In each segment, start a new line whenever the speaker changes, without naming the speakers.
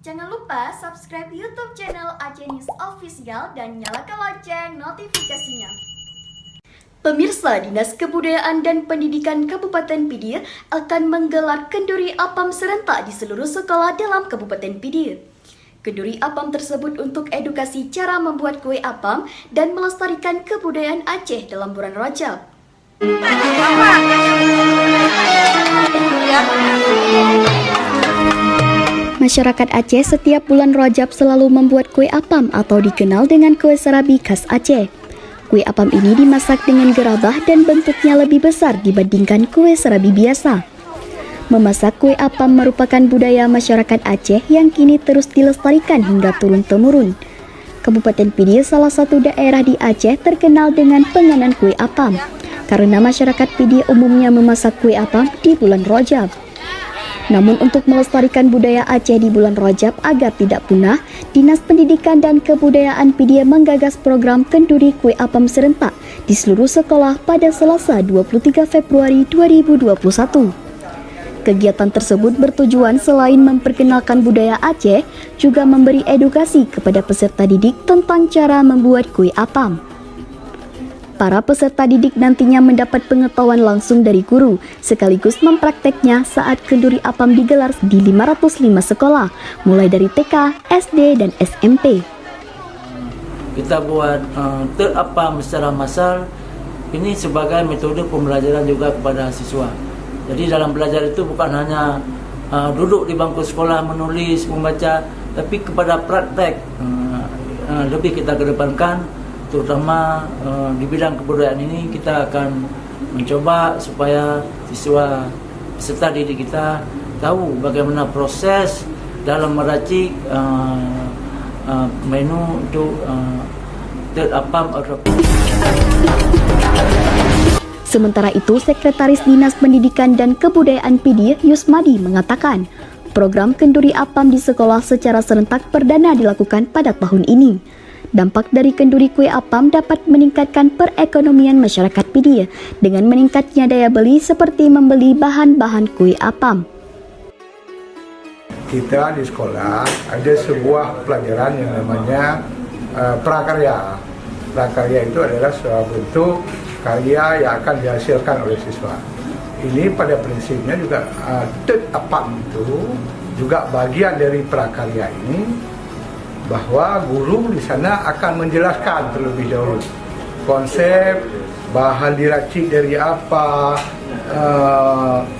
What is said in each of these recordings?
Jangan lupa subscribe YouTube channel Aceh News Official dan nyalakan lonceng notifikasinya. Pemirsa, Dinas Kebudayaan dan Pendidikan Kabupaten Pidi akan menggelar kenduri apam serentak di seluruh sekolah dalam Kabupaten Pidi. Kenduri apam tersebut untuk edukasi cara membuat kue apam dan melestarikan kebudayaan Aceh dalam bulan Rajab. Masyarakat Aceh setiap bulan Rajab selalu membuat kue apam atau dikenal dengan kue serabi khas Aceh. Kue apam ini dimasak dengan gerabah dan bentuknya lebih besar dibandingkan kue serabi biasa. Memasak kue apam merupakan budaya masyarakat Aceh yang kini terus dilestarikan hingga turun-temurun. Kabupaten Pidi salah satu daerah di Aceh terkenal dengan penganan kue apam, karena masyarakat Pidi umumnya memasak kue apam di bulan Rajab. Namun untuk melestarikan budaya Aceh di bulan Rajab agar tidak punah, Dinas Pendidikan dan Kebudayaan Pidi menggagas program kenduri kue apam serentak di seluruh sekolah pada Selasa 23 Februari 2021. Kegiatan tersebut bertujuan selain memperkenalkan budaya Aceh, juga memberi edukasi kepada peserta didik tentang cara membuat kue apam. Para peserta didik nantinya mendapat pengetahuan langsung dari guru, sekaligus memprakteknya saat kenduri apam digelar di 505 sekolah, mulai dari TK, SD, dan SMP.
Kita buat apam secara massal, ini sebagai metode pembelajaran juga kepada siswa. Jadi dalam belajar itu bukan hanya duduk di bangku sekolah menulis, membaca, tapi kepada praktek lebih kita kedepankan. Terutama di bidang kebudayaan ini kita akan mencoba supaya siswa peserta didik kita tahu bagaimana proses dalam meracik menu untuk apam.
Sementara itu, Sekretaris Dinas Pendidikan dan Kebudayaan Pidi, Yusmadi, mengatakan program kenduri apam di sekolah secara serentak perdana dilakukan pada tahun ini. Dampak dari kenduri kue apam dapat meningkatkan perekonomian masyarakat Pidi dengan meningkatnya daya beli seperti membeli bahan-bahan kue apam.
Kita di sekolah ada sebuah pelajaran yang namanya prakarya. Prakarya itu adalah sebuah bentuk karya yang akan dihasilkan oleh siswa. Ini pada prinsipnya juga apam itu juga bagian dari prakarya ini, bahwa guru di sana akan menjelaskan terlebih dahulu konsep bahan diracik dari apa,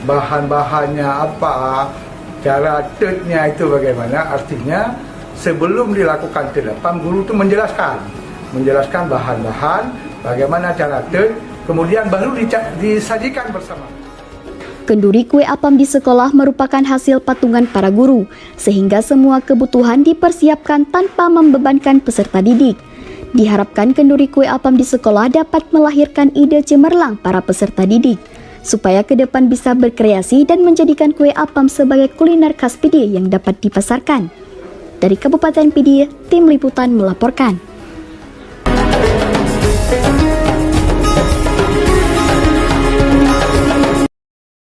bahan-bahannya apa, cara tetnya itu bagaimana. Artinya sebelum dilakukan tet apam, guru itu menjelaskan bahan-bahan, bagaimana cara tet, kemudian baru disajikan bersama.
Kenduri kue apam di sekolah merupakan hasil patungan para guru, sehingga semua kebutuhan dipersiapkan tanpa membebankan peserta didik. Diharapkan kenduri kue apam di sekolah dapat melahirkan ide cemerlang para peserta didik, supaya ke depan bisa berkreasi dan menjadikan kue apam sebagai kuliner khas Pidi yang dapat dipasarkan. Dari Kabupaten Pidi, Tim Liputan melaporkan.